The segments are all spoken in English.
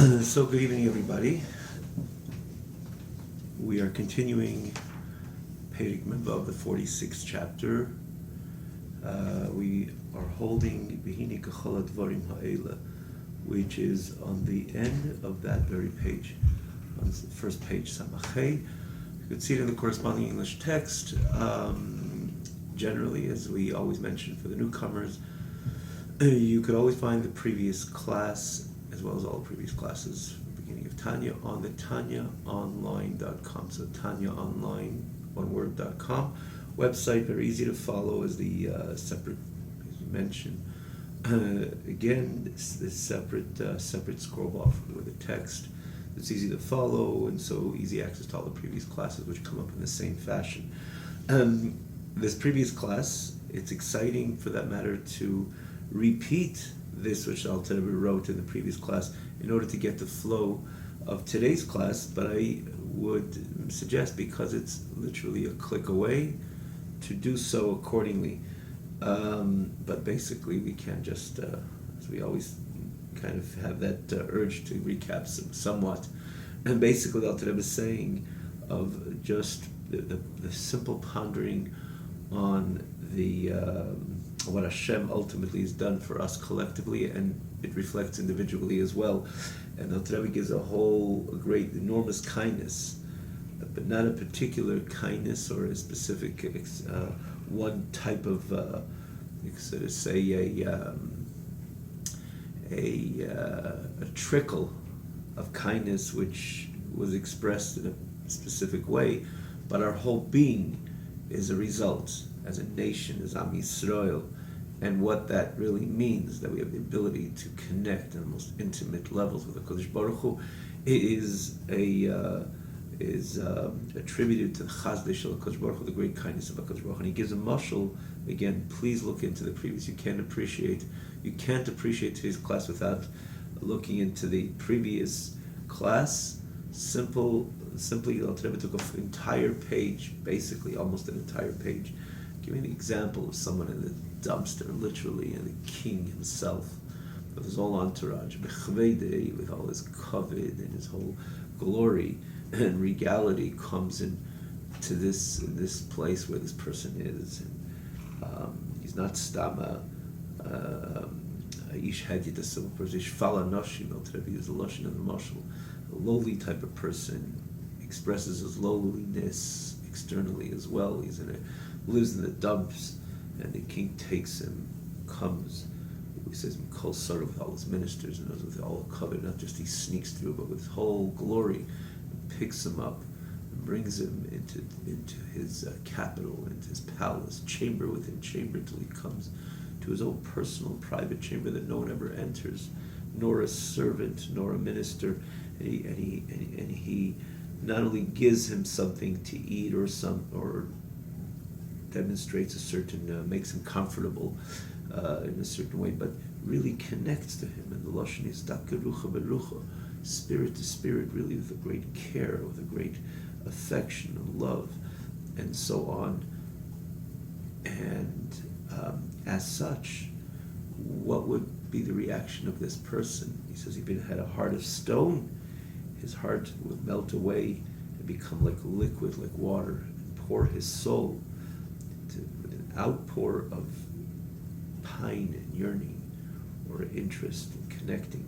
So good evening, everybody. We are continuing Perek Mevov, the 46th chapter. We are holding V'hine Kechol Hadvarim Ha'ela, which is on the end of that very page, on the first page, Samachei. You could see it in the corresponding English text. Generally, as we always mention for the newcomers, you could always find the previous class as well as all the previous classes from the beginning of Tanya on the tanyaonline.com. So tanyaonline.com website, very easy to follow as the separate, as you mentioned. Again, this separate scroll bar with the text. It's easy to follow and so easy access to all the previous classes which come up in the same fashion. This previous class, it's exciting for that matter to repeat this which Alter Rebbe wrote in the previous class in order to get the flow of today's class, but I would suggest, because it's literally a click away, to do so accordingly. But basically we can't just, as we always kind of have that urge to recap somewhat. And basically Alter Rebbe is saying of just the simple pondering on the what Hashem ultimately has done for us collectively, and it reflects individually as well. And Alter Rebbe gives a great, enormous kindness, but not a particular kindness or a specific one type of, so to say, a trickle of kindness which was expressed in a specific way, but our whole being is a result as a nation, as Am Yisrael, and what that really means, that we have the ability to connect on the most intimate levels with the Kodesh Baruch Hu, is attributed to the Chazdei Shel Kodesh Baruch Hu, the great kindness of Kodesh Baruch Hu. And he gives a mashal. Again, please look into the previous. You can't appreciate today's class without looking into the previous class. Simply, Alter Rebbe took an entire page, basically almost an entire page, giving an example of someone in the dumpster, literally, and the king himself, with his whole entourage, with all his kavod and his whole glory and regality, comes in to this place where this person is, and he's not stama. Ish hadid, a simple person. Ish fala noshim. Alter Rebbe is the lashon of the mashal, a lowly type of person, expresses his lowliness externally as well. Lives in the dumps, and the king takes him, comes, he says, Mikol Sarah, with all his ministers, and with all the covet, not just he sneaks through, but with whole glory, and picks him up, and brings him into his capital, into his palace, chamber within chamber, till he comes to his own personal, private chamber that no one ever enters, nor a servant, nor a minister, and he not only gives him something to eat or demonstrates a certain, makes him comfortable in a certain way, but really connects to him. And the lashon is dakerucha berucha, spirit to spirit, really with a great care, with a great affection and love, and so on. And as such, what would be the reaction of this person? He says he had a heart of stone. His heart would melt away and become like liquid, like water, and pour his soul with an outpour of pine and yearning, or interest in connecting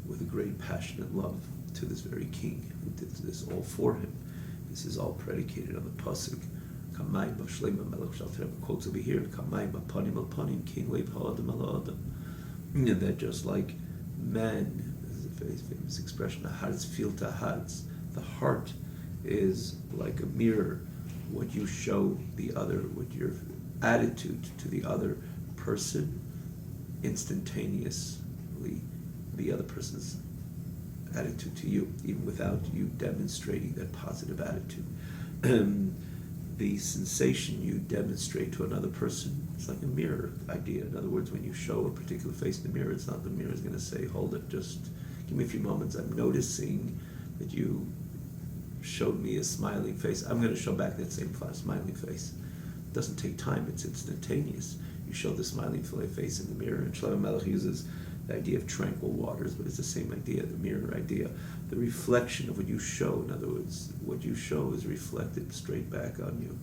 with a great passionate love to this very king who did this all for him. This is all predicated on the pasuk. Kamayim b'shleima melech Alter Rebbe quotes over here. Kamayim apanim al panim king lev ha'adam al ha'adam. And that just like man, very famous expression, hearts feel to hearts. The heart is like a mirror. What you show the other, what your attitude to the other person, instantaneously the other person's attitude to you, even without you demonstrating that positive attitude. The sensation you demonstrate to another person, it's like a mirror idea. In other words, when you show a particular face in the mirror, it's not the mirror is going to say, hold it, just give me a few moments. I'm noticing that you showed me a smiling face. I'm going to show back that same smiling face. It doesn't take time. It's instantaneous. You show the smiling face in the mirror. And Shlomo Melech uses the idea of tranquil waters, but it's the same idea, the mirror idea, the reflection of what you show. In other words, what you show is reflected straight back on you.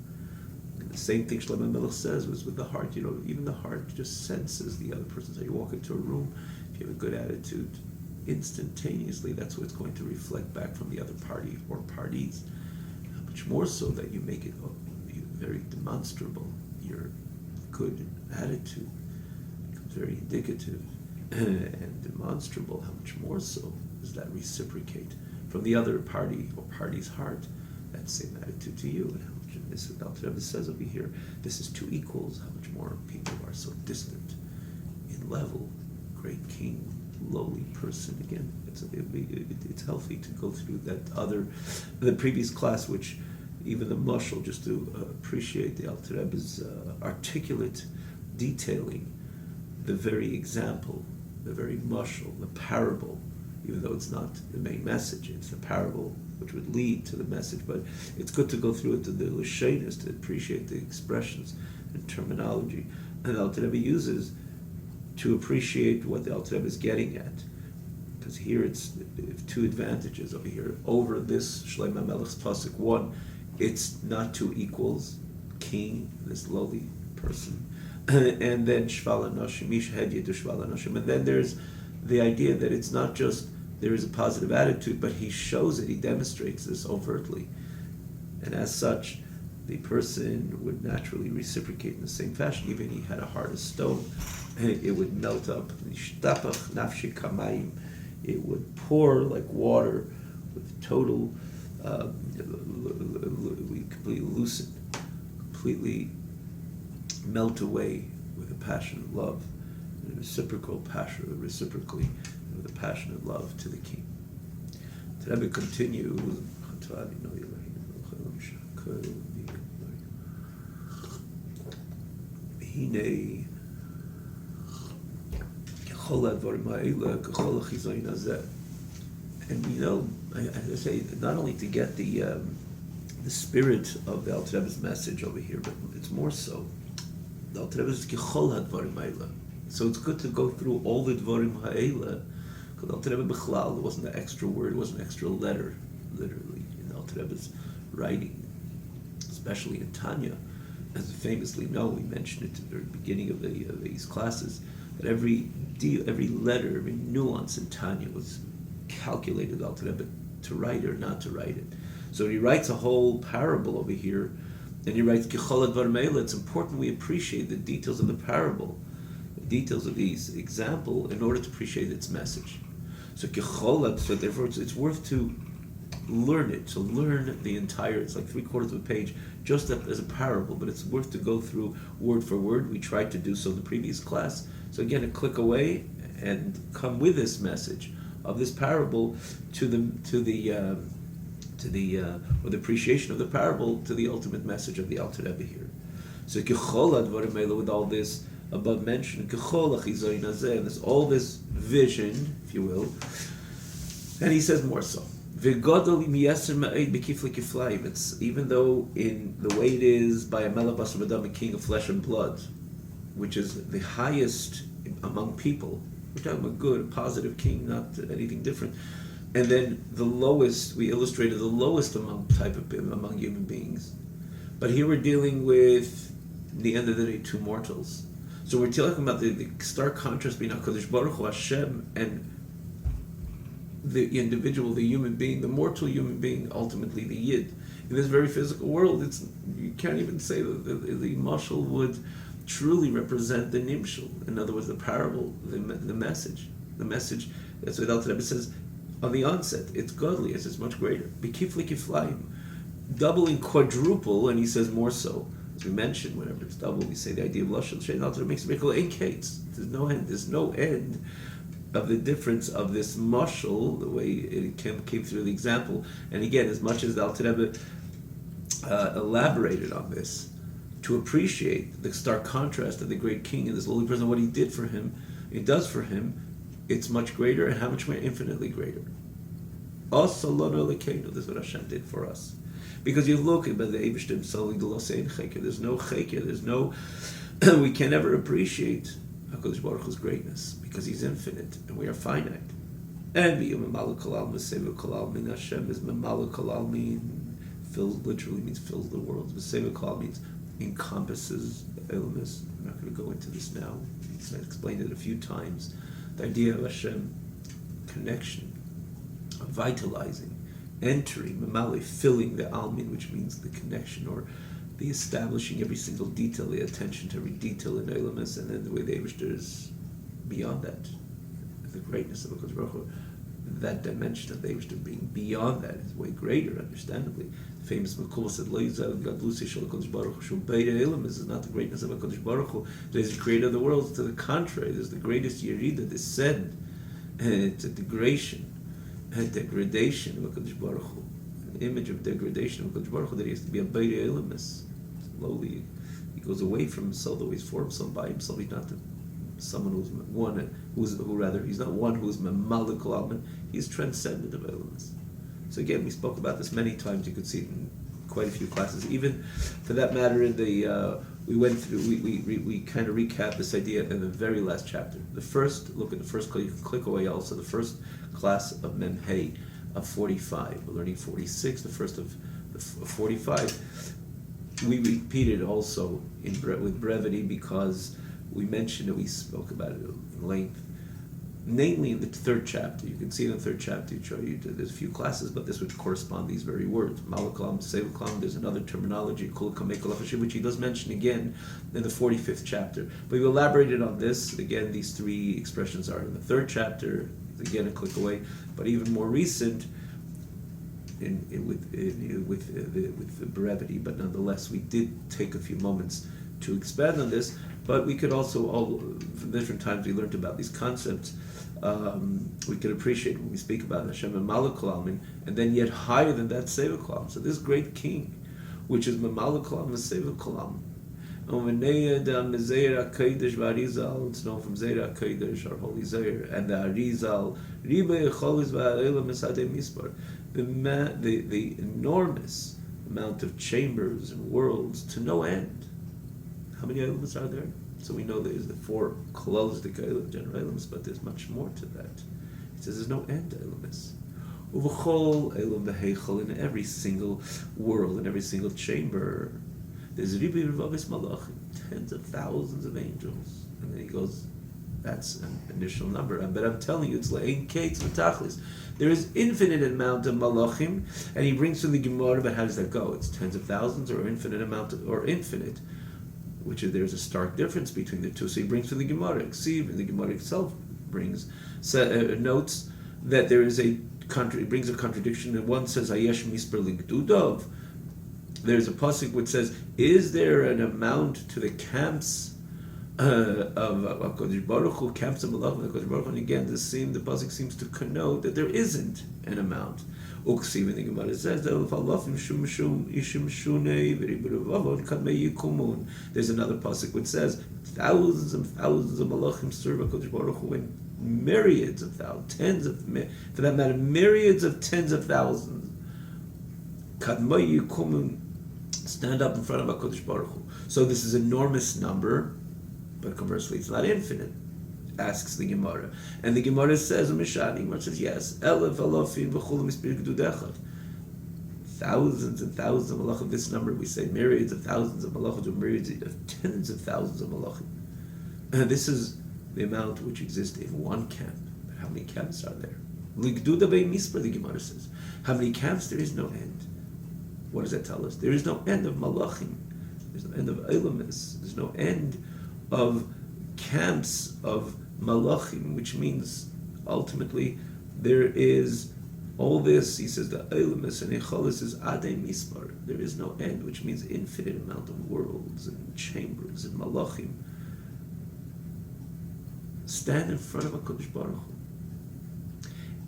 And the same thing Shlomo Melech says was with the heart. Even the heart just senses the other person. So you walk into a room, if you have a good attitude, instantaneously that's what's going to reflect back from the other party or parties. How much more so that you make it very demonstrable. Your good attitude becomes very indicative and demonstrable. How much more so does that reciprocate from the other party or party's heart, that same attitude to you? And how much of this, what Alter Rebbe says over here, this is two equals. How much more people are so distant in level. Great king, lowly person. Again, it's healthy to go through the previous class, which even the mashal, just to appreciate the Alter Rebbe's articulate detailing, the very example, the very mashal, the parable, even though it's not the main message, it's the parable which would lead to the message, but it's good to go through it to the lashonos, to appreciate the expressions and terminology. And the Alter Rebbe uses to appreciate what the Alter Rebbe is getting at. Because here it's two advantages over here. Over this Shlomo Melech's pasuk 1, it's not two equals, king, this lowly person, and then Shval Anoshim, Ish Hedye to Shval Anoshim. And then there's the idea that it's not just there is a positive attitude, but he shows it, he demonstrates this overtly. And as such, the person would naturally reciprocate in the same fashion. Even if he had a heart of stone, it would melt up. Nishtapach nafshi kamayim. It would pour like water with total, completely loosen, completely melt away with a passionate love, and a reciprocally with a passionate love to the king. The Rebbe continues. And I say, not only to get the spirit of the Alter Rebbe's message over here, but it's more so. The Alter Rebbe is kechol hadvarim ha'ela. So it's good to go through all the dvarim ha'ela, because Alter Rebbe b'chlal, there wasn't an extra word, there wasn't an extra letter, literally, in Alter Rebbe's writing, especially in Tanya. As we famously know, we mentioned it at the very beginning of these classes, that every letter, every nuance in Tanya was calculated Alter Rebbe to write or not to write it. So he writes a whole parable over here, and he writes Kechol Advar Meila. It's important we appreciate the details of the parable, the details of these example, in order to appreciate its message. So Kechol, so therefore it's worth to learn it, to learn the entire, it's like 3/4 of a page, just as a parable, but it's worth to go through word for word. We tried to do so in the previous class. So again, a click away and come with this message of this parable or the appreciation of the parable to the ultimate message of the Alter Rebbe here. So Kechol Advarim Eila, with all this above mentioned, Kechol Achizoyin Hazeh, there's all this vision, if you will, and he says more so. It's even though in the way it is by a Melech Basar V'Dam, a king of flesh and blood, which is the highest among people. We're talking about a good, positive king, not anything different. And then the lowest, we illustrated the lowest among human beings. But here we're dealing with, in the end of the day, two mortals. So we're talking about the stark contrast between HaKadosh Baruch Hu, Hashem, and the individual, the human being, the mortal human being, ultimately the Yid. In this very physical world, you can't even say that the mashal would truly represent the nimshal. In other words, the parable, the message. The message, that's what Alter Rebbe says on the onset. It's godly, it's much greater. B'kifli kiflaim. Doubling, quadruple, and he says more so. As we mentioned, whenever it's double, we say the idea of lashon. Shein Alter Rebbe makes a miracle in kates. There's no end. There's no end of the difference of this mashal, the way it came through the example. And again, as much as the Alter Rebbe elaborated on this, to appreciate the stark contrast of the great king and this lowly person, what he did for him, it does for him, it's much greater, and how much more infinitely greater. This is what Hashem did for us. Because you look at the Eibishter, there's no cheker, we can never appreciate HaKadosh Baruch Hu's greatness, because He's infinite and we are finite. And Memalek Kol Almin, Meseva Kol Almin, Hashem is Memalek Kol Almin, fills, literally means fills the world. Meseva Kol means encompasses the Eilumis. I'm not going to go into this now. I've explained it a few times. The idea of Hashem, connection, vitalizing, entering, Memale, filling the Almin, which means the connection, or the establishing every single detail, the attention to every detail in Eilumis, and then the way the Eibishter is beyond that. The greatness of HaKadosh Baruch Hu, that dimension of the Eibishter being beyond that is way greater, understandably. The famous Makul said, Lo Yizal Gadlusi Shel HaKadosh Baruch Hu Shu Beirei Eilumis is not the greatness of HaKadosh Baruch Hu, it is the creator of the world. To the contrary, it is the greatest Yerida, descent, it's a degradation of HaKadosh Baruch Hu, an image of degradation of HaKadosh Baruch Hu, that he has to be a Beirei Eilumis. Slowly, he goes away from himself, though he's for himself by himself. He's not someone who's one, he's not one who's Memalek Kol Almin. He's transcendent of Eilumis. So again, we spoke about this many times. You could see it in quite a few classes. Even, for that matter, in the we kind of recap this idea in the very last chapter. The first look at the first click. You can click away also the first class of Mem Hey of 45. We're learning 46. The first of the 45. We repeated also with brevity because we mentioned it, we spoke about it in length, namely in the third chapter. You can see in the third chapter, there's a few classes, but this would correspond these very words. Malakalam, Sevakalam, there's another terminology, which he does mention again in the 45th chapter. But we elaborated on this. Again, these three expressions are in the third chapter, again a click away, but even more recent, with the brevity, but nonetheless, we did take a few moments to expand on this. But we could also, from different times we learned about these concepts, we could appreciate when we speak about Hashem and Memalek Kol Almin, and then yet higher than that, Seva Kol Almin. So this great king, which is Memalek Kol Almin, Seva Kol Almin. It's known from Zeir HaKodesh, our holy Zeir, and the Arizal, the enormous amount of chambers and worlds to no end. How many Eilumis are there? So we know there's the four Kolosdik Eilumis, general Eilumis, but there's much more to that. It says there's no end to Eilumis. Uv'chol Eilum v'heichol, in every single world, in every single chamber, there's Ribi Revavis Malachim, tens of thousands of angels. And then he goes, that's an initial number. But I'm telling you, it's Le'ein Kates V'tachlis. There is infinite amount of Malachim, and he brings from the Gemara, but how does that go? It's tens of thousands or infinite amount or infinite? Which there's a stark difference between the two. So he brings from the Gemara, Ksiv, and the Gemara itself brings notes that there is brings a contradiction. And one says, Hayesh misper ligdudov. There's a pasuk which says, is there an amount to the camps of HaKadosh Baruch Hu, camps of Malachim of HaKadosh Baruch Hu? And again, the pasuk seems to connote that there isn't an amount. Uksiv, in the Gemara says that there's another pasuk which says thousands and thousands of malachim serve HaKadosh Baruch Hu, and myriads of thousands, for that matter, myriads of tens of thousands stand up in front of HaKadosh Baruch Hu. So this is an enormous number, but conversely, it's not infinite. Asks the Gemara, and the Gemara says, Gemara says, yes, thousands and thousands of malachim. This number we say myriads of thousands of malachim, or myriads of tens of thousands of malachim. This is the amount which exists in one camp. But how many camps are there? Ligduda bei mispar, the Gemara says. How many camps? There is no end. What does that tell us? There is no end of malachim. There's no end of eilumis. There's no end of camps of malachim, which means ultimately there is all this. He says the eilumis and echolis is adei mispar. There is no end, which means infinite amount of worlds and chambers and malachim stand in front of HaKadosh Baruch Hu.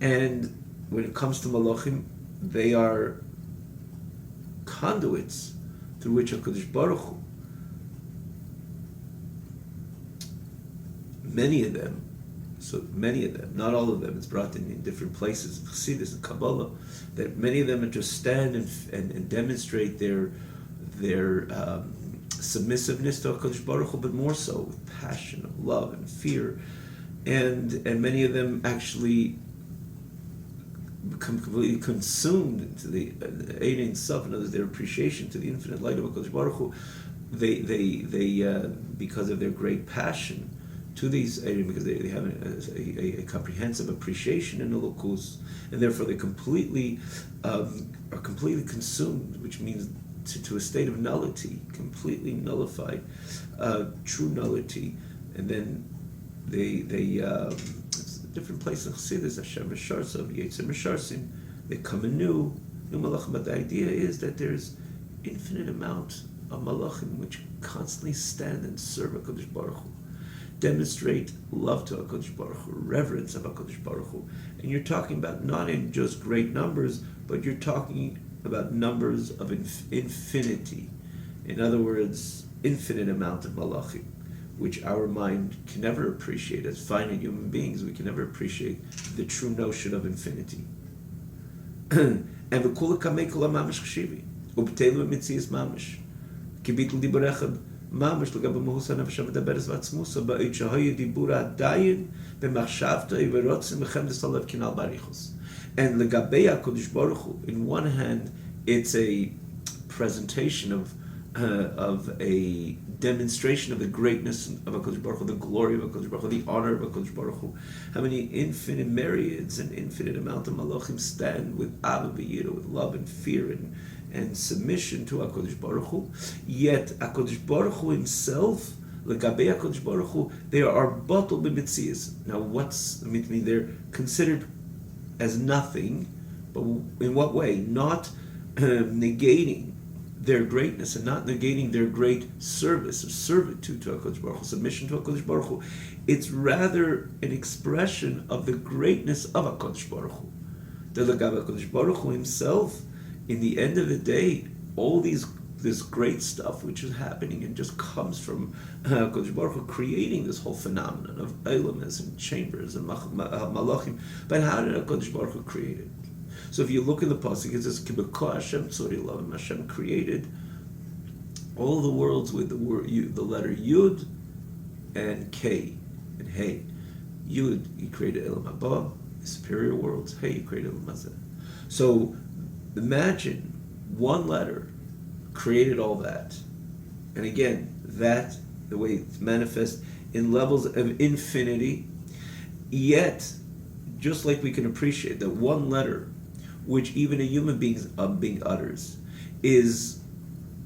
And when it comes to malachim, they are conduits through which HaKadosh Baruch Hu, many of them, not all of them, it's brought in different places, Chassidus and Kabbalah, that many of them just stand and demonstrate their submissiveness to HaKadosh Baruch Hu, but more so with passion of love and fear, and many of them actually become completely consumed into the Ein Sof, in other words, their appreciation to the infinite light of HaKadosh Baruch Hu. They because of their great passion to these Eidim, because they have a comprehensive appreciation in the Elokus, and therefore they are completely consumed, which means to a state of nullity, completely nullified, true nullity, and then it's a different place in Chassidus, Hashem Mesharsav, Yetzer Mesharsim, they come anew, new malachim, but the idea is that there's infinite amount of malachim which constantly stand and serve HaKadosh Baruch Hu, demonstrate love to HaKadosh Baruch Hu, reverence of HaKadosh Baruch Hu. And you're talking about not in just great numbers, but you're talking about numbers of infinity. In other words, infinite amount of malachim, which our mind can never appreciate. As finite human beings, we can never appreciate the true notion of infinity. And v'kula kamei kula mamish chshivi, ubtelu mitzias mamish, kibitl dibur echad mamish l'gab ha'muhusa nefesh ha'medaberes v'atzmusa ba'id shahaya dibura dayin b'machshavta v'rotzim v'chemdes halev kinal barichos. And l'gabei HaKadosh Baruch Hu, in one hand, it's a presentation of a demonstration of the greatness of HaKadosh Baruch Hu, the glory of HaKadosh Baruch Hu, the honor of HaKadosh Baruch Hu. How many infinite myriads and infinite amount of malachim stand with Ava B'Yira, with love and fear and submission to HaKadosh Baruch Hu. Yet HaKadosh Baruch Hu himself, l'gabei HaKadosh Baruch Hu, they are batel b'mitzias. Now what's, they're considered as nothing, but in what way? Not negating their greatness and not negating their great service of servitude to HaKadosh Baruch Hu, submission to HaKadosh Baruch Hu. It's rather an expression of the greatness of HaKadosh Baruch Hu. The HaKadosh Baruch Hu himself, in the end of the day, all this great stuff which is happening and just comes from HaKadosh Baruch Hu creating this whole phenomenon of Eilamas and chambers and malachim. But how did HaKadosh Baruch Hu create it? So if you look in the pasuk, it says, "Kibeko Hashem tzori lavim." Hashem created all the worlds with the letter Yud and K and Hey. Yud, He created Elam Haba, the superior worlds. Hey, He created Elam Hazeh. So imagine one letter created all that, and again, that the way it's manifest in levels of infinity. Yet, just like we can appreciate that one letter, which even a human being utters, is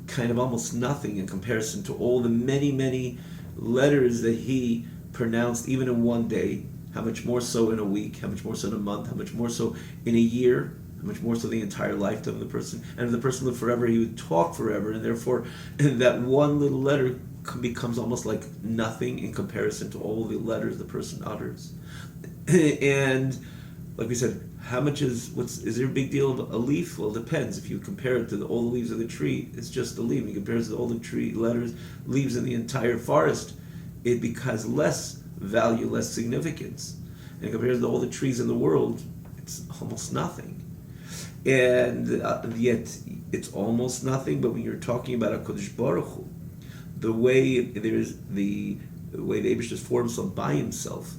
kind of almost nothing in comparison to all the many, many letters that he pronounced even in one day, how much more so in a week, how much more so in a month, how much more so in a year, how much more so the entire lifetime of the person. And if the person lived forever, he would talk forever, and therefore that one little letter becomes almost like nothing in comparison to all the letters the person utters. And like we said, how much is there a big deal of a leaf? Well, it depends. If you compare it to all the leaves of the tree, it's just a leaf. You compare it to all the tree leaves in the entire forest, it becomes less value, less significance. And compared to all the trees in the world, it's almost nothing. And yet, it's almost nothing. But when you're talking about HaKadosh Baruch Hu, the way the Eibush just forms himself by himself,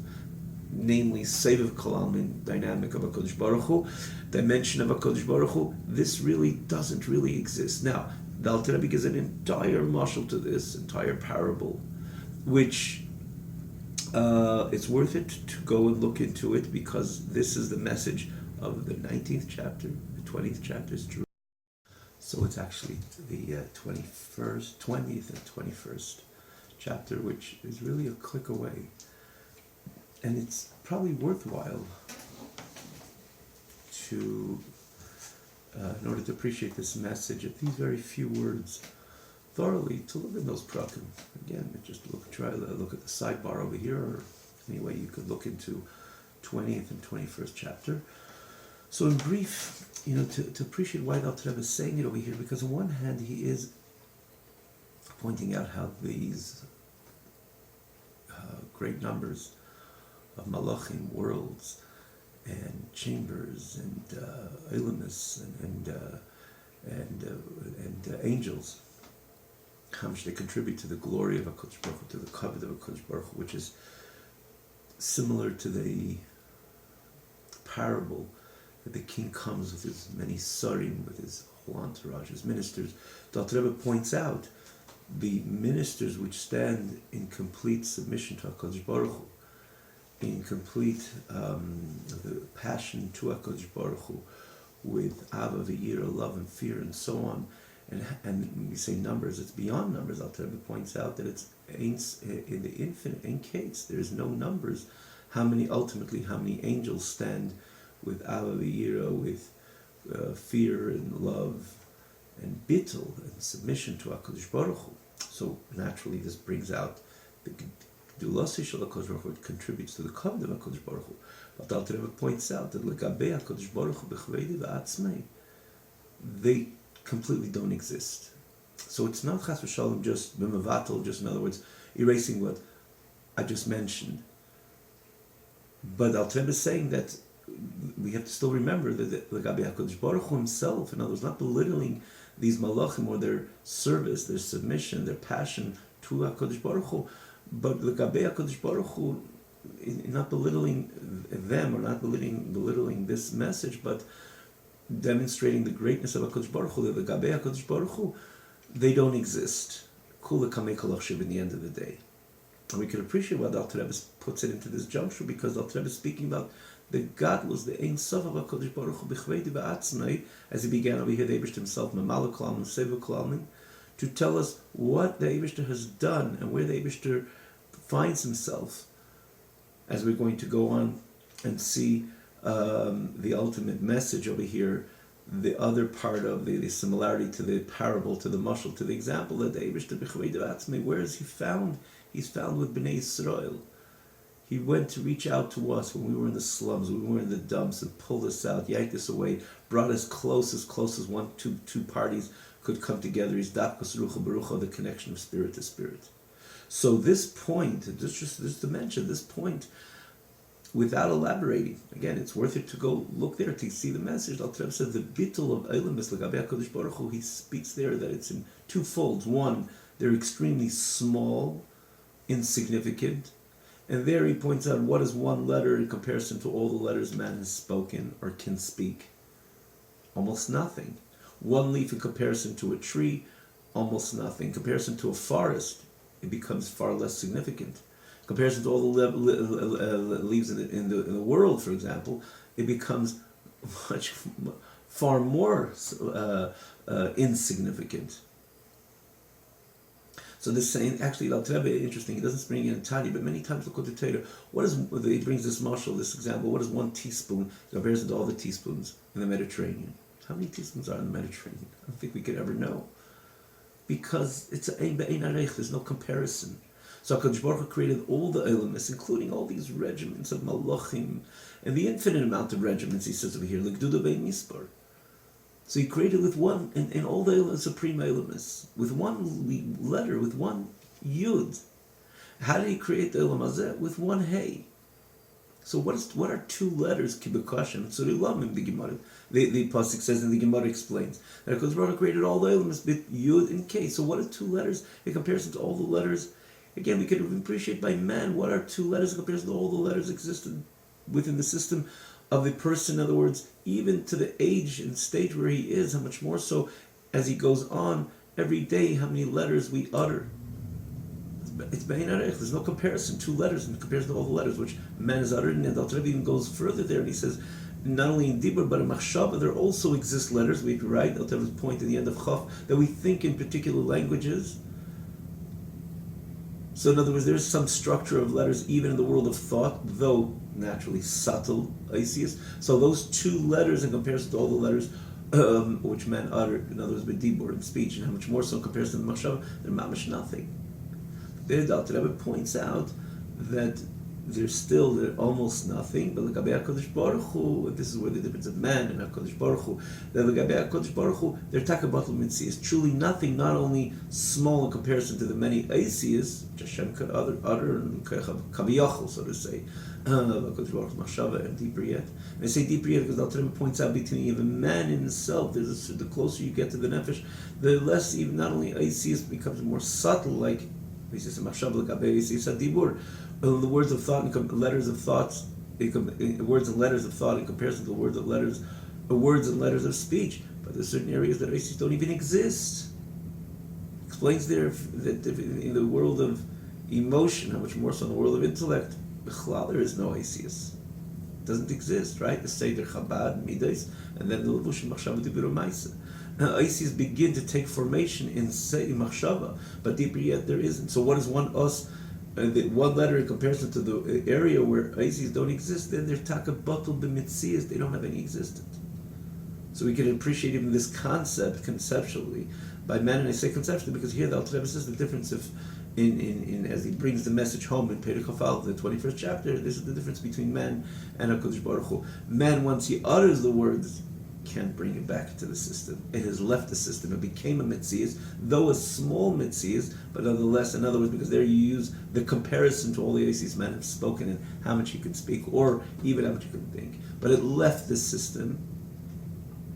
namely Seviv Kalamin dynamic of HaKadosh Baruch Hu, dimension of HaKadosh Baruch Hu, this really doesn't really exist. Now, the Alter Rebbe gives an entire mashal to this, entire parable, which it's worth it to go and look into it, because this is the message of the 19th chapter, the 20th chapter is true. So it's actually the 20th and 21st chapter, which is really a click away. And it's probably worthwhile to, in order to appreciate this message, at these very few words, thoroughly to look at those prakim. Again, try to look at the sidebar over here, or anyway you could look into 20th and 21st chapter. So in brief, to appreciate why the Alter Rebbe is saying it over here, because on one hand he is pointing out how these great numbers of malachim, worlds, and chambers, and Eilamus, and angels, how much they contribute to the glory of HaKadosh Baruch Hu, to the kavod of HaKadosh Baruch Hu, which is similar to the parable that the king comes with his many sarim, with his whole entourage, his ministers. The Alter Rebbe points out the ministers which stand in complete submission to HaKadosh Baruch Hu, in complete the passion to HaKadosh Baruch Hu, with Ava, V'yira, love and fear and so on. And when we say numbers, it's beyond numbers. Alter Rebbe points out that it's in the infinite, in case there's no numbers. How many angels stand with Ava, V'yira, with fear and love and bittul and submission to HaKadosh Baruch Hu. So naturally, this brings out the Gedulas Shel HaKadosh Baruch Hu. It contributes to the kavod of HaKadosh Baruch Hu. But Alter Rebbe points out that L'gabei HaKadosh Baruch Hu b'chvedi v'atzmei, they completely don't exist. So it's not chas v'shalom just b'mevatel, just in other words, erasing what I just mentioned. But Alter Rebbe is saying that we have to still remember that L'gabei HaKadosh Baruch Hu himself, in other words, not belittling these malachim or their service, their submission, their passion to HaKadosh Baruch Hu, but L'gabei HaKadosh Baruch Hu, not belittling them or not belittling this message, but demonstrating the greatness of HaKadosh Baruch Hu, the L'gabei HaKadosh Baruch Hu, they don't exist. Kula kamei kol achshiv in the end of the day. And we can appreciate why the Alter Rebbe puts it into this juncture, because the Alter Rebbe is speaking about the Gadlus, the Ein Sof of HaKadosh Baruch Hu b'chvedi v'atzmei, as he began over here, the Eibishter himself, Mamala Klalmin, Seva Klalmin, to tell us what the Eibishter has done and where the Eibishter finds himself, as we're going to go on and see the ultimate message over here, the other part of the similarity to the parable, to the mashal, to the example that the Eibishter b'chvedi v'atzmei, where is he found? He's found with Bnei Yisrael. He went to reach out to us when we were in the slums, when we were in the dumps, and pulled us out, yanked us away, brought us close as two parties could come together. He's Dapkus Rucha Barucha, the connection of spirit to spirit. So this point, just to mention this point, without elaborating, again, it's worth it to go look there to see the message. Alter Rebbe said the bittul of Eilam is L'gabei HaKadosh Baruch Hu. He speaks there that it's in two folds. One, they're extremely small, insignificant. And there he points out what is one letter in comparison to all the letters man has spoken or can speak. Almost nothing. One leaf in comparison to a tree, almost nothing. In comparison to a forest, it becomes far less significant. In comparison to all the leaves in the world, for example, it becomes far more insignificant. So this saying, actually, Alter Rebbe, interesting, he doesn't bring in Tanya, but many times look at the Torah. He brings this mashal, this example, what is one teaspoon in comparison to all the teaspoons in the Mediterranean? How many teaspoons are in the Mediterranean? I don't think we could ever know. Because it's ein be'ein arech, there's no comparison. So HaKadosh Baruch Hu created all the elements, including all these regiments of malachim, and the infinite amount of regiments, he says over here, l'gduda bein mispar. So he created with one, in all the supreme elements, with one letter, with one yud. How did he create the elam hazeh? With one hey. So what are two letters, kibukashim, tzurilam in the Gemara? The pasuk says, and the Gemara explains that HaKadosh Baruch Hu created all the elements with yud and k. So what are two letters in comparison to all the letters? Again, we can appreciate by man what are two letters in comparison to all the letters existed within the system of the person. In other words, even to the age and stage where he is, how much more so as he goes on every day, how many letters we utter. It's bein arech. There's no comparison. Two letters in comparison to all the letters which man has uttered. And the Alter Rebbe even goes further there, and he says, not only in Dibur but in Machshava, there also exist letters. We write the Alter Rebbe's point at the end of Chaf that we think in particular languages. So in other words, there's some structure of letters even in the world of thought, though naturally subtle, Isis. So those two letters in comparison to all the letters which men utter, in other words, b'dibur, in speech, and how much more so in comparison to the machshava, they're mamash nothing. There, the Alter Rebbe points out that they're almost nothing, but l'gabei HaKadosh Baruch Hu, this is where the difference of man and HaKadosh Baruch Hu, that l'gabei HaKadosh Baruch Hu, their takabatul mitzvah is truly nothing, not only small in comparison to the many Asiyas, which Hashem could utter and kaviyachol, so to say, HaKadosh Baruch Hu's machshava and deeper yet. And I say deeper yet because the Alter Rebbe points out between even man himself, the closer you get to the nefesh, the less even not only Isis becomes more subtle, like Isis machshava l'gabei Isis hadibur, the words of thought and letters of thoughts, words and letters of thought in comparison to the words and letters of speech. But there's certain areas that Isis don't even exist. Explains there that in the world of emotion, how much more so in the world of intellect, there is no Isis. It doesn't exist, right? The Seder Chabad, Midas, and then the Levushim Machshava Dibiru Maisa. Now, Isis begin to take formation in Machshava, but deeper yet there isn't. So what is one letter in comparison to the area where Isis don't exist? Then they're Takabatul B'Mitzias, they don't have any existence. So we can appreciate even this concept conceptually by man, and I say conceptually because here the Alter Rebbe says the difference of in as he brings the message home in Perek Chafal, the 21st chapter. This is the difference between man and HaKadosh Baruch Hu. Man, once he utters the words, can't bring it back into the system. It has left the system. It became a mitzias, though a small mitzias, but nonetheless, in other words, because there you use the comparison to all the Isis men have spoken and how much you can speak, or even how much you can think. But it left the system.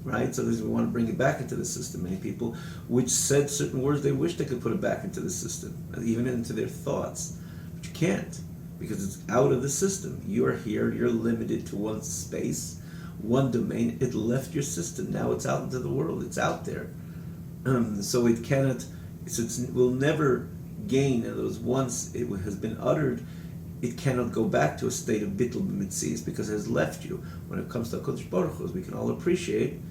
Right, so we want to bring it back into the system. Many people, which said certain words, they wish they could put it back into the system, even into their thoughts, but you can't because it's out of the system. You are here. You're limited to one space, one domain. It left your system. Now it's out into the world. It's out there. So it cannot. It will never gain. In other words, once it has been uttered, it cannot go back to a state of bittul b'mitzias because it has left you. When it comes to HaKadosh Baruch Hu, as we can all appreciate,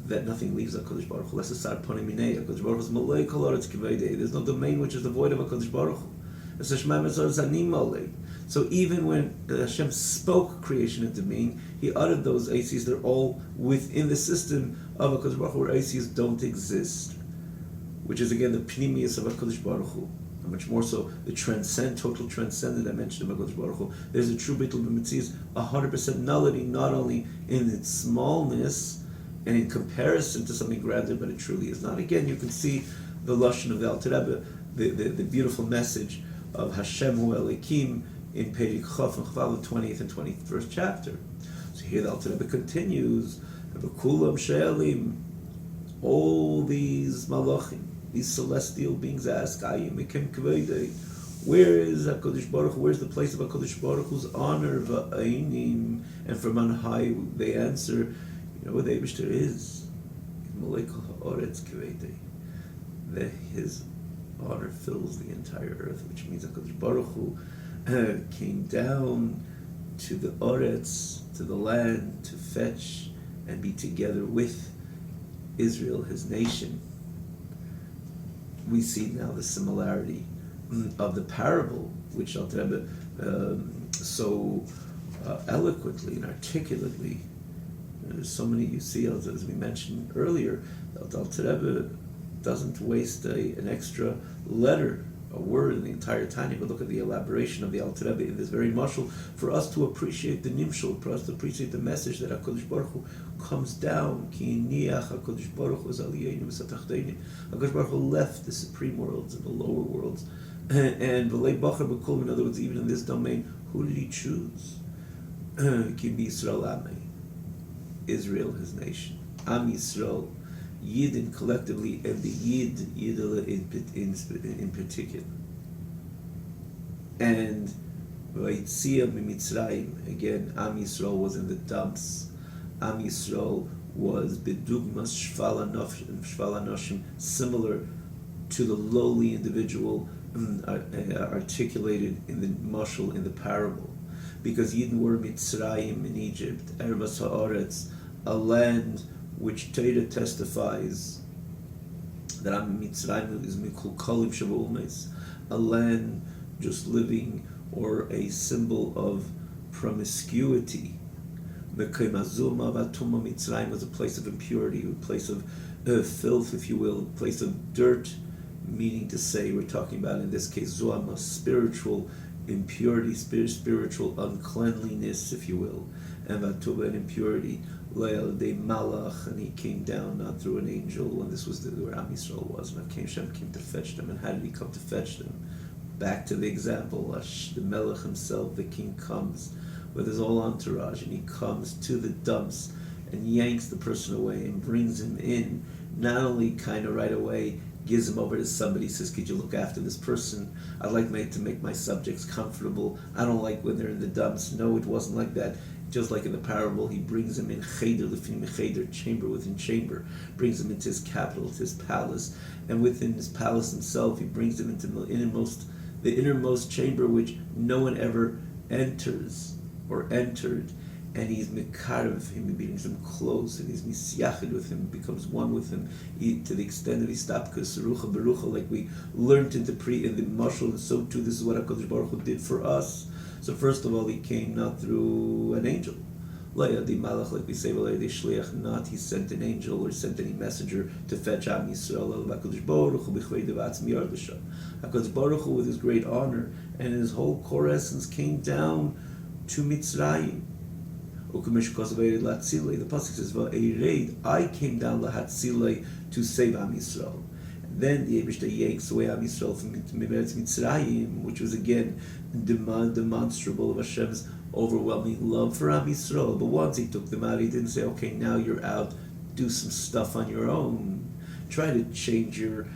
that nothing leaves HaKadosh Baruch Hu. Less asar ponim minei. HaKadosh Baruch Hu is malei kol haaretz k'veidei. There's no domain which is devoid of HaKadosh Baruch Hu. So even when Hashem spoke creation into being, He uttered those Isis. They're all within the system of HaKadosh Baruch Hu, where Isis don't exist, which is again the pnimius of HaKadosh Baruch Hu. And much more so, the total transcendent dimension of HaKadosh Baruch Hu. There's a true bittul b'mitzias, 100% nullity, not only in its smallness and in comparison to something grander, but it truly is not. Again, you can see the lashon of the Alter Rebbe, the beautiful message of Hashem Hu Elikim in Perek Chof and Chafal, the 20th and 21st chapter. So here the Alter Rebbe continues, Kulam She'elim, all these malachim, these celestial beings ask, where is HaKadosh Baruch Hu? Where's the place of HaKadosh Baruch Hu's honor? Va'ainim, and from on high they answer, you know where the Eibishter is? That His honor fills the entire earth, which means HaKadosh Baruch Hu came down to the Oretz, to the land, to fetch and be together with Israel, His nation. We see now the similarity of the parable, which Alter Rebbe so eloquently and articulately. There's so many, you see, as we mentioned earlier, Alter Rebbe doesn't waste an extra letter, a word in the entire Tanya, but look at the elaboration of the Alter Rebbe in this very mashal for us to appreciate the nimshal, for us to appreciate the message that HaKadosh Baruch Hu comes down. Ki niach HaKadosh Baruch Hu zaliyenu v'satachteinu. HaKadosh Baruch Hu left the supreme worlds and the lower worlds, and v'lei bachar b'kol. In other words, even in this domain, who did He choose? Ki b'Yisrael amei, Israel, His nation. Am Yisrael, Yidden collectively, and the Yidel in particular. And Vayitziya Mitzrayim, again, Am Yisrael was in the dumps. Am Yisrael was Bidugmas Shval Anoshim, similar to the lowly individual articulated in the mashal, in the parable. Because Yidden were Mitzrayim in Egypt, Ervas Haaretz, a land which Torah testifies that Am Mitzrayim is Mikul Kolim Shavu'umes, a land just living, or a symbol of promiscuity. Mekom Azuma Vatuma Mitzrayim was a place of impurity, a place of filth, if you will, a place of dirt, meaning to say, we're talking about in this case Zuama, spiritual impurity, spiritual uncleanliness, if you will, and Vatuma, and impurity. Leil de Malach, and He came down not through an angel, when this was where Am Yisrael was, and Hashem came to fetch them. And how did He come to fetch them? back to the example, the Melech himself, the king comes with his whole entourage, and he comes to the dumps and yanks the person away and brings him in. Not only kind of right away gives him over to somebody, says, could you look after this person? I'd like to make my subjects comfortable. I don't like when they're in the dumps. No, it wasn't like that. Just like in the parable, he brings him in cheder lefnim cheder, chamber within chamber, brings him into his capital, to his palace, and within his palace himself, he brings him into the innermost chamber, which no one ever enters or entered, and he's mekarev him, he brings him close, and he's misyachid with him, becomes one with him, to the extent of istapkus rucha berucha, like we learned in the mashal, and so too this is what HaKadosh Baruch Hu did for us. So first of all, he came not through an angel, like we say, not he sent an angel or sent any messenger to fetch Am Yisrael. HaKadosh Baruch Hu, with his great honor and his whole core essence, came down to Mitzrayim. The pasuk says, I came down lahatzilei to save Am Yisrael. Then the Eibishter yanks away Am Yisrael from Mitzrayim, which was again demonstrable of Hashem's overwhelming love for Am Yisrael. But once he took them out, he didn't say, okay, now you're out, do some stuff on your own. Try to change your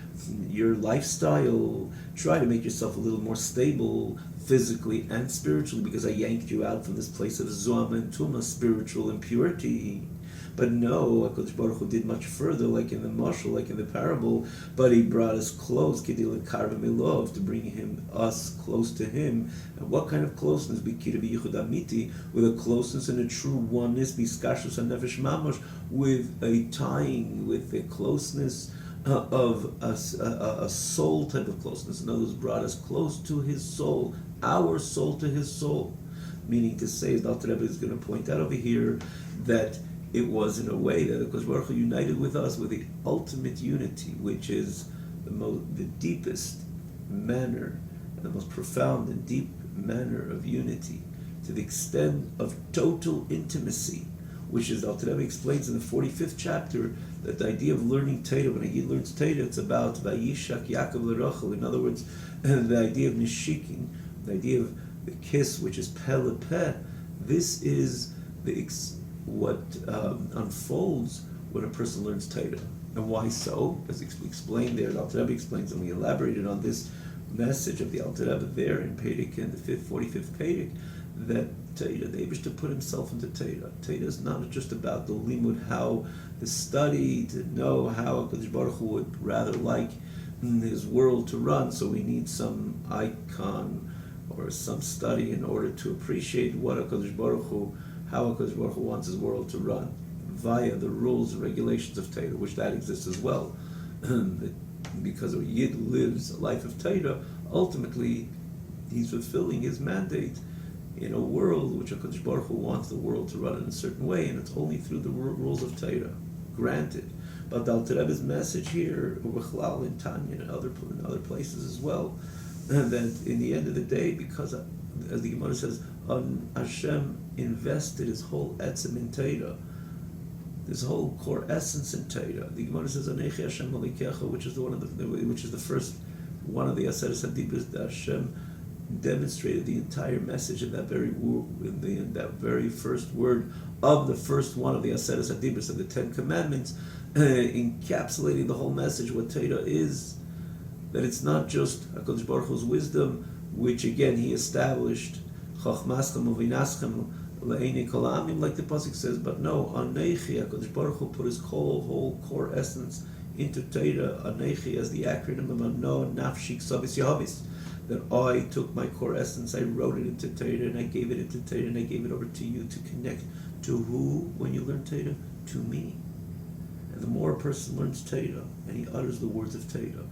lifestyle. Try to make yourself a little more stable physically and spiritually, because I yanked you out from this place of Zoham and Tumah, spiritual impurity. But no, HaKadosh Baruch Hu did much further, like in the mashal, like in the parable, but he brought us close, Kedil Karva Milov, to bring us close to him. And what kind of closeness? B'kira b'yichud amiti, with a closeness and a true oneness, b'skashus hanefesh mamash, with a tying, with a closeness of a soul type of closeness. In other words, brought us close to his soul, our soul to his soul. Meaning to say, as the Alter Rebbe is going to point out over here, that it was in a way that HaKadosh Baruch Hu united with us with the ultimate unity, which is the deepest manner, and the most profound and deep manner of unity, to the extent of total intimacy, which is, Alter Rebbe explains in the 45th chapter, that the idea of learning Torah, when a Yid learns Torah, it's about Vayishak Yaakov l'Rachel. In other words, the idea of nishikin, the idea of the kiss, which is peh lepeh. This is what unfolds when a person learns Torah. And why so? As explained there, the Alter Rebbe explains, and we elaborated on this message of the Alter Rebbe there in Perek, in the 45th Perek, that Torah, the Eibishter put himself into Torah. Torah is not just about the limud, how the study, to know how HaKadosh Baruch Hu would rather like his world to run, so we need some icon or some study in order to appreciate what HaKadosh Baruch Hu, how HaKadosh Baruch Hu wants his world to run, via the rules and regulations of Torah, which that exists as well. Because a Yid lives a life of Torah, ultimately he's fulfilling his mandate in a world which HaKadosh Baruch Hu wants the world to run in a certain way, and it's only through the rules of Torah. Granted. But the Alter Rebbe's message here, Ubechlal in Tanya and in other places as well, that in the end of the day, because as the Gemara says, Hashem invested his whole etzem in Torah, this whole core essence in Torah. The Gemara says, Anechi Hashem Malikecha, which is the first one of the Aseret HaDibros that Hashem demonstrated the entire message in that very first word of the first one of the Aseret HaDibros of the 10 Commandments, encapsulating the whole message. What Torah is, that it's not just HaKadosh Baruch Hu's wisdom, which again he established, Chachmaschem Uvinaschem Le'enei Kol Ha'amim, like the pasuk says, but no, Anechi, HaKadosh Baruch Hu put his whole core essence into Torah. Anechi as the acronym of Ano Nafshi Ksavis Yahavis, that I took my core essence, I wrote it into Torah, and I gave it into Torah, and I gave it over to you to connect to who, when you learn Torah? To me. And the more a person learns Torah, and he utters the words of Torah,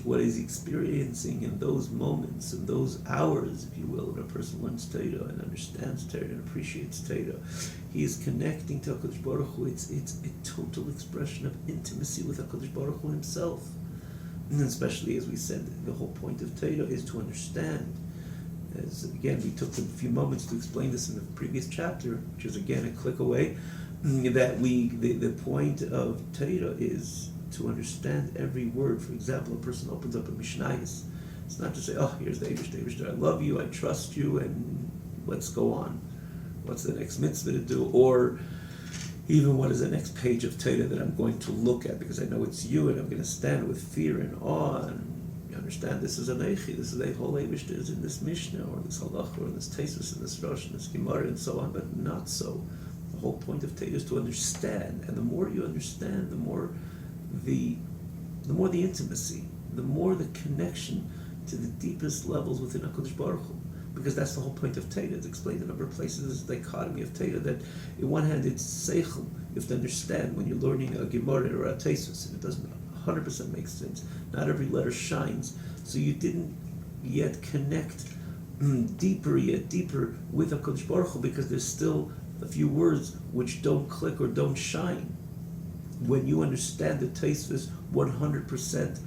what he's experiencing in those moments, in those hours, if you will, when a person learns Torah and understands Torah and appreciates Torah, he is connecting to HaKadosh Baruch Hu. It's a total expression of intimacy with HaKadosh Baruch Hu himself. And especially, as we said, the whole point of Torah is to understand. As again, we took a few moments to explain this in the previous chapter, which is again a click away, that the point of Torah is to understand every word. For example, a person opens up a Mishnayos, It's not to say, oh, here's the Eibishter, I love you, I trust you, and let's go on. What's the next mitzvah to do? Or even what is the next page of Torah that I'm going to look at because I know it's you and I'm going to stand with fear and awe and you understand this is an Eichi, this is a whole Eibishter is in this Mishnah or this Halach or in this Tesis and this Rosh and this Gemara and so on, but not so. The whole point of Torah is to understand, and the more you understand, the more the intimacy, the more the connection to the deepest levels within HaKadosh Baruch Hu. Because that's the whole point of Torah. It's explained in a number of places, this dichotomy of Torah, that in one hand it's seichel. You have to understand when you're learning a Gemara or a Tesis, and it doesn't 100% make sense. Not every letter shines. So you didn't yet connect deeper with HaKadosh Baruch Hu because there's still a few words which don't click or don't shine. When you understand the Tesis 100%,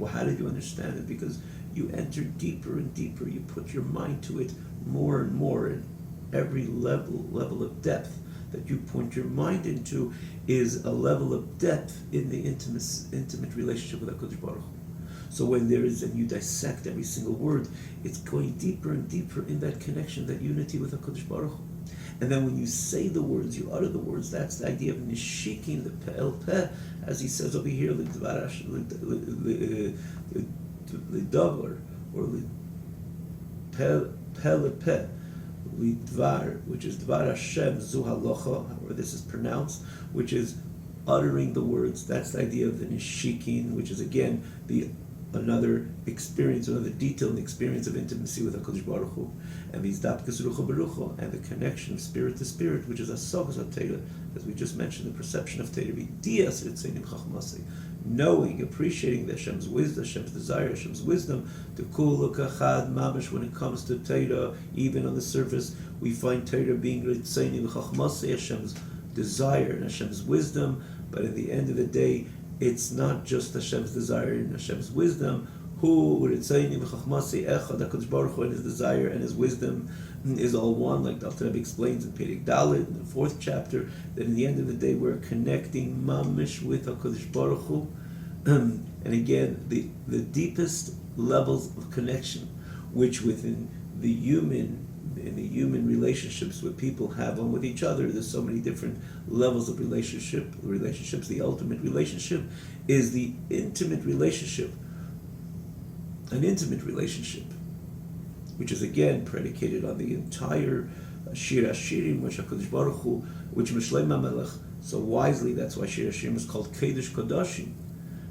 how did you understand it? Because you enter deeper and deeper. You put your mind to it more and more. And every level of depth that you point your mind into is a level of depth in the intimate relationship with HaKadosh Baruch Hu. So when there is, and you dissect every single word, it's going deeper and deeper in that connection, that unity with HaKadosh Baruch Hu. And then when you say the words, you utter the words, that's the idea of nishikin, the pe'el peh, as he says over here, Lidavar, or Peh, Lidvar, which is Dvar Hashem Zu Halacha, however this is pronounced, which is uttering the words. That's the idea of the Nishikin, which is again another experience, another detailed experience of intimacy with HaKadosh Baruch Hu, and these Dapkas Rucha Barucha, and the connection of spirit to spirit, which is Asagas HaTeira, as we just mentioned, the perception of Teira, V'dias Ritzenim Chachmasei, knowing, appreciating the Hashem's wisdom, Hashem's desire, Hashem's wisdom, the Kula Kachad Mamash, when it comes to Teira, even on the surface, we find Teira being Ritzenim Chachmasei, Hashem's desire and Hashem's wisdom, but at the end of the day, it's not just Hashem's desire and Hashem's wisdom. Who Ritzenim Chachmasei Echad, HaKadosh Baruch Hu, and his desire and his wisdom is all one, like the Alter Rebbe explains in Perek Dalet, in the 4th chapter, that in the end of the day we're connecting mamish with HaKadosh Baruch Hu. And again, the deepest levels of connection, which within the human relationships what people have one with each other, there's so many different levels of relationships. The ultimate relationship is the intimate relationship, an intimate relationship, which is again predicated on the entire Shir Hashirim, which HaKadosh Baruch Hu, which Mishlei HaMelech, so wisely, that's why Shir Hashirim is called Kedesh Kodashim,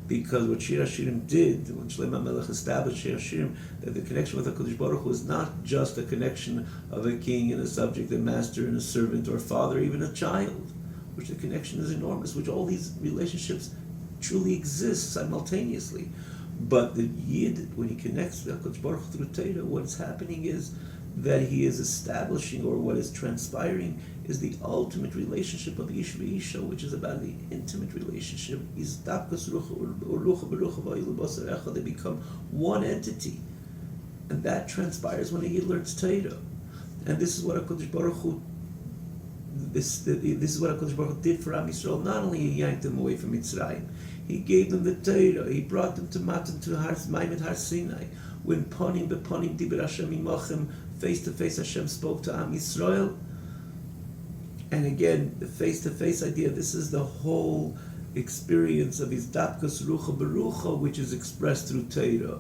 because what Shir Hashirim did, when Shlomo HaMelech established Shir Hashirim, that the connection with HaKadosh Baruch Hu is not just a connection of a king and a subject, a master and a servant, or a father, even a child, which the connection is enormous, which all these relationships truly exist simultaneously. But the Yid, when he connects with HaKadosh Baruch Hu through Torah, what's happening is that he is establishing, or what is transpiring, is the ultimate relationship of Ish v'Isha, which is about the intimate relationship. They become one entity. And that transpires when a Yid learns Torah. And this is what HaKadosh Baruch Hu this is what HaKadosh Baruch Hu did for Am Yisrael. Not only he yanked them away from Mitzrayim, he gave them the Torah. He brought them to Matan, to Maimed Har Sinai. When Ponim bePonim Dibur Hashem Imachem, face to face Hashem spoke to Am Yisrael. And again, the face-to-face idea, this is the whole experience of his Dapkas Rucha Berucha, which is expressed through Torah,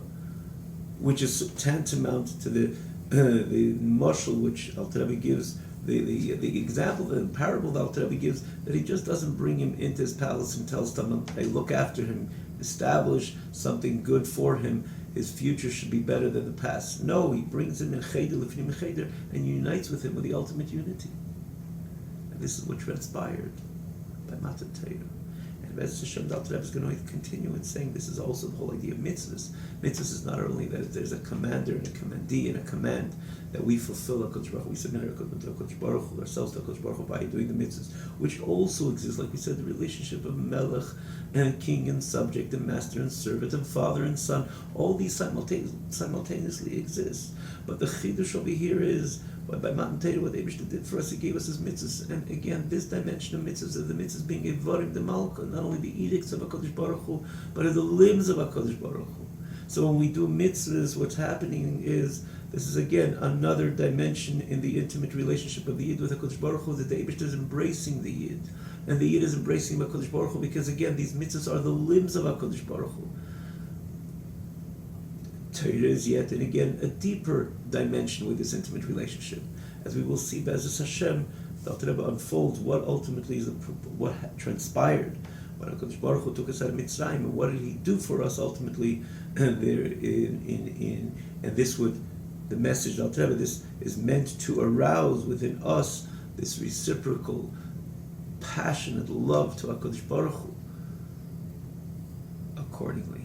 which is tantamount to the mashal which Alter Rebbe gives, the example, the parable that Alter Rebbe gives, that he just doesn't bring him into his palace and tells them, hey, look after him, establish something good for him, his future should be better than the past. No, he brings him in Cheder, Lifnim Cheder, and unites with him with the ultimate unity. And this is what transpired by Matan Torah. And Bez Hashem, the Alter Rebbe is going to continue in saying this is also the whole idea of mitzvahs. Mitzvahs is not only that there's a commander and a commandee and a command that we fulfill HaKadosh Baruch Hu, we submit HaKadosh Baruch Hu, ourselves to HaKadosh Baruch Hu by doing the mitzvahs, which also exists, like we said, the relationship of melech and king and subject and master and servant and father and son. All these simultaneously exist. But the chidush over here is, by Matan Torah, what Eibishter did for us, he gave us his mitzvahs. And again, this dimension of mitzvahs, of the mitzvahs being evarim de malka, not only the edicts of HaKadosh Baruch Hu, but of the limbs of HaKadosh Baruch Hu. So when we do mitzvahs, what's happening is, this is again another dimension in the intimate relationship of the Yid with HaKadosh Baruch Hu, that the Eibishter is embracing the Yid. And the Yid is embracing HaKadosh Baruch Hu because again, these mitzvahs are the limbs of HaKadosh Baruch Hu. Torah is yet, and again, a deeper dimension with this intimate relationship. As we will see, Be'ezus Hashem, the Alter Rebbe unfolds what ultimately is what transpired when HaKadosh Baruch Hu took us out of Mitzrayim, and what did He do for us ultimately there and this would, the message of the Alter Rebbe, this is meant to arouse within us this reciprocal, passionate love to HaKadosh Baruch Hu accordingly.